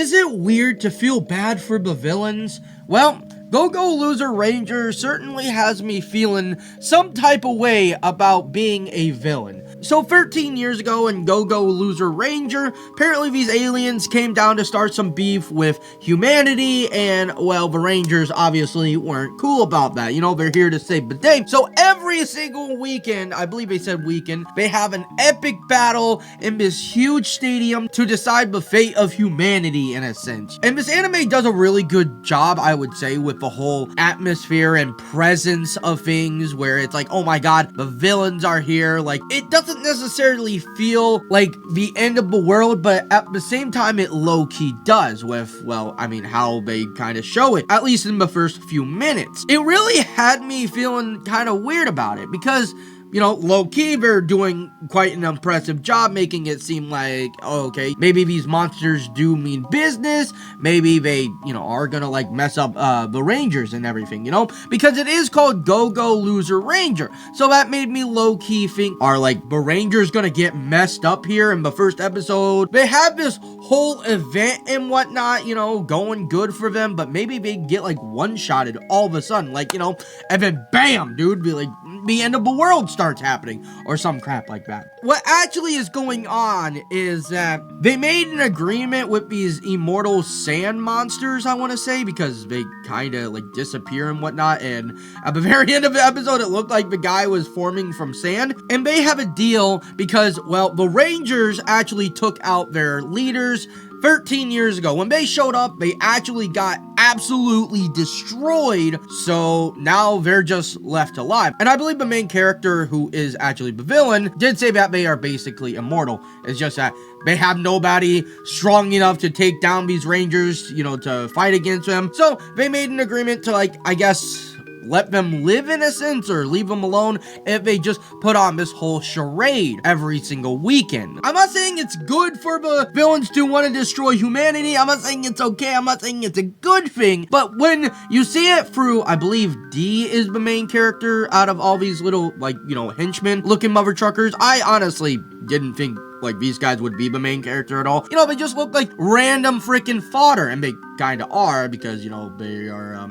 Is it weird to feel bad for the villains? Well, Go-Go Loser Ranger certainly has me feeling some type of way about being a villain. So 13 years ago in Go-Go Loser Ranger, apparently these aliens came down to start some beef with humanity, and, well, the Rangers obviously weren't cool about that. You know, they're here to save the day. So every single weekend, I believe they said weekend, they have an epic battle in this huge stadium to decide the fate of humanity, in a sense. And this anime does a really good job, I would say, with the whole atmosphere and presence of things, where it's like, oh my god, the villains are here. Like, it doesn't necessarily feel like the end of the world, but at the same time it low-key does, with, well, I mean, how they kind of show it, at least in the first few minutes. It really had me feeling kind of weird about it, because, you know, low-key, they're doing quite an impressive job making it seem like, oh, okay, maybe these monsters do mean business, maybe they, you know, are gonna, like, mess up, the Rangers and everything, you know, because it is called Go-Go Loser Ranger, so that made me low-key think, are, like, the Rangers gonna get messed up here in the first episode? They have this whole event and whatnot, you know, going good for them, but maybe they get, like, one-shotted all of a sudden, like, you know, and then bam, dude, be like, the end of the world starts happening, or some crap like that. What actually is going on is that they made an agreement with these immortal sand monsters, I want to say, because they kind of, like, disappear and whatnot, and at the very end of the episode, it looked like the guy was forming from sand, and they have a deal because, well, the Rangers actually took out their leaders 13 years ago. When they showed up, they actually got absolutely destroyed, so now they're just left alive. And I believe the main character, who is actually the villain, did say that they are basically immortal. It's just that they have nobody strong enough to take down these Rangers, you know, to fight against them. So they made an agreement to, like, I guess, let them live in a sense, or leave them alone if they just put on this whole charade every single weekend. I'm not saying it's good for the villains to want to destroy humanity. I'm not saying it's okay. I'm not saying it's a good thing. But when you see it through, I believe D is the main character out of all these little, like, you know, henchmen looking mother truckers, I honestly didn't think, like, these guys would be the main character at all. You know, they just look like random freaking fodder, and they kind of are, because, you know, they are,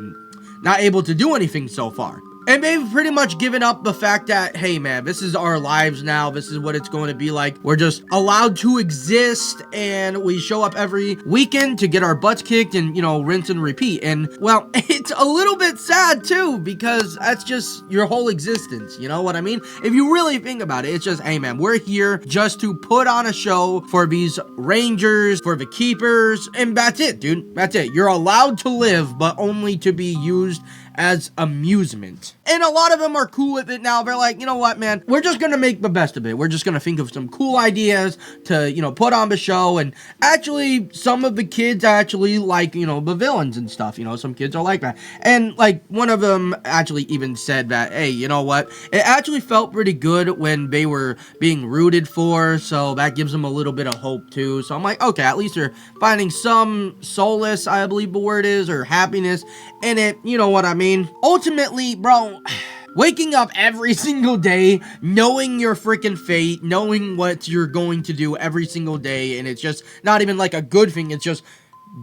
not able to do anything so far. And they've pretty much given up the fact that, hey man, this is our lives now, this is what it's going to be like. We're just allowed to exist, and we show up every weekend to get our butts kicked and, you know, rinse and repeat. And, well, it's a little bit sad too, because that's just your whole existence, you know what I mean? If you really think about it, it's just, hey man, we're here just to put on a show for these Rangers, for the keepers, and that's it, dude. That's it. You're allowed to live, but only to be used as amusement. And a lot of them are cool with it now. They're like, you know what, man, we're just gonna make the best of it. We're just gonna think of some cool ideas to, you know, put on the show. And actually, some of the kids actually like, you know, the villains and stuff. You know, some kids are like that. And, like, one of them actually even said that, hey, you know what, it actually felt pretty good when they were being rooted for, so that gives them a little bit of hope too. So I'm like, okay, at least they're finding some solace, I believe the word is, or happiness in it. You know what I mean? Ultimately, bro, waking up every single day, knowing your freaking fate, knowing what you're going to do every single day, and it's just not even like a good thing, it's just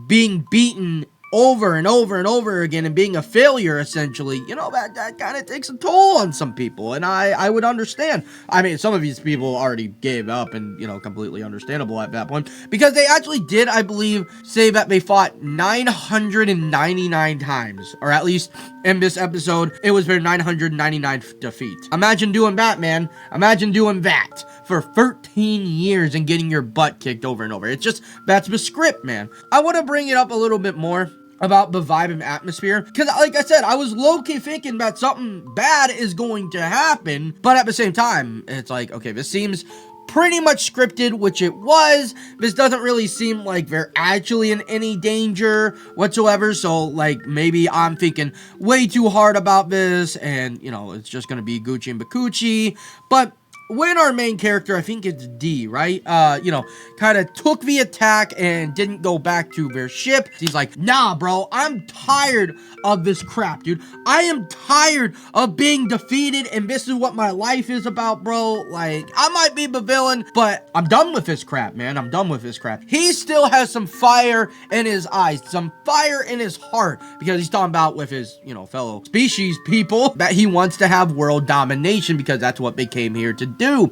being beaten over and over and over again and being a failure, essentially, you know, that kind of takes a toll on some people, and I would understand. I mean, some of these people already gave up, and, you know, completely understandable at that point, because they actually did, I believe, say that they fought 999 times, or at least in this episode, it was their 999th defeat. Imagine doing that, man. Imagine doing that for 13 years and getting your butt kicked over and over. It's just, that's the script, man. I want to bring it up a little bit more about the vibe and atmosphere, because, like I said, I was low-key thinking that something bad is going to happen, but at the same time, it's like, okay, this seems pretty much scripted, which it was. This doesn't really seem like they're actually in any danger whatsoever, so, like, maybe I'm thinking way too hard about this, and, you know, it's just gonna be Gucci and Bakuchi, but when our main character, I think it's D, right? Kind of took the attack and didn't go back to their ship. He's like, nah, bro, I'm tired of this crap, dude. I am tired of being defeated, and this is what my life is about, bro. Like, I might be the villain, but I'm done with this crap, man. I'm done with this crap. He still has some fire in his eyes, some fire in his heart, because he's talking about with his, fellow species people that he wants to have world domination because that's what they came here to do.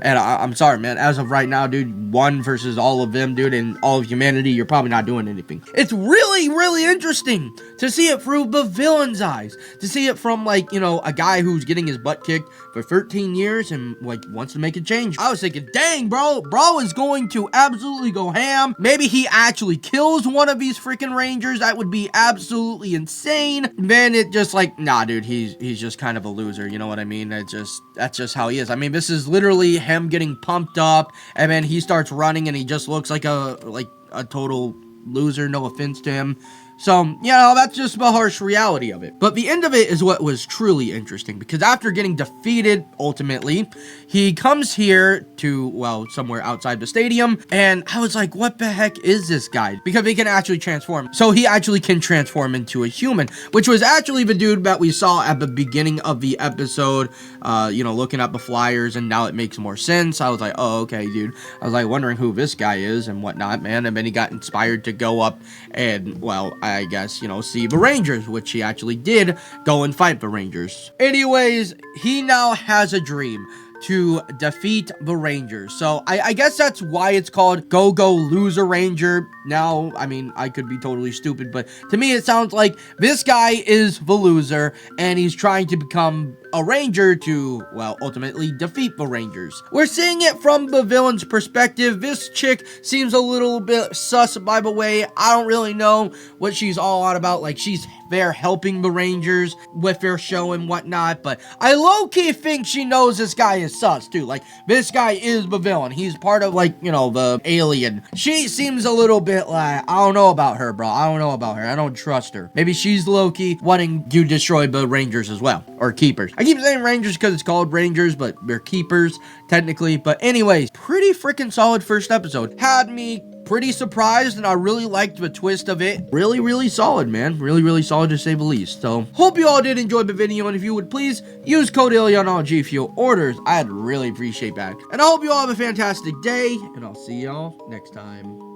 And I'm sorry, man. As of right now, dude, one versus all of them, dude, and all of humanity, you're probably not doing anything. It's really, really interesting to see it through the villain's eyes, to see it from, like, a guy who's getting his butt kicked for 13 years and, like, wants to make a change. I was thinking, dang, bro is going to absolutely go ham. Maybe he actually kills one of these freaking Rangers. That would be absolutely insane. And then it just like, nah, dude, he's just kind of a loser. You know what I mean? That's just how he is. I mean, this is literally him getting pumped up, and then he starts running, and he just looks like a total loser. No offense to him. So, that's just the harsh reality of it. But the end of it is what was truly interesting, because after getting defeated, ultimately, he comes here to, well, somewhere outside the stadium, and I was like, what the heck is this guy? Because he can actually transform. So he actually can transform into a human, which was actually the dude that we saw at the beginning of the episode, looking at the flyers, and now it makes more sense. I was like, oh, okay, dude. I was like wondering who this guy is and whatnot, man. And then he got inspired to go up and, well, I guess, see the Rangers, which he actually did go and fight the Rangers. Anyways, he now has a dream to defeat the Rangers. So I guess that's why it's called Go Loser Ranger. Now, I mean, I could be totally stupid, but to me it sounds like this guy is the loser and he's trying to become a ranger to, well, ultimately defeat the Rangers. We're seeing it from the villain's perspective. This chick seems a little bit sus, by the way. I don't really know what she's all on about. Like, she's there helping the Rangers with their show and whatnot, but I low-key think she knows this guy is sus too. Like, this guy is the villain. He's part of, like, the alien. She seems a little bit like, I don't know about her, bro. I don't know about her. I don't trust her. Maybe she's low-key wanting to destroy the Rangers as well, or keepers. I keep saying Rangers because it's called Rangers, but they're keepers technically. But anyways, pretty freaking solid first episode. Had me pretty surprised, and I really liked the twist of it. Really, really solid, man. Really, really solid to say the least. So, hope you all did enjoy the video, and if you would please use code ILLYADERE on G for your orders, I'd really appreciate that. And I hope you all have a fantastic day, and I'll see y'all next time.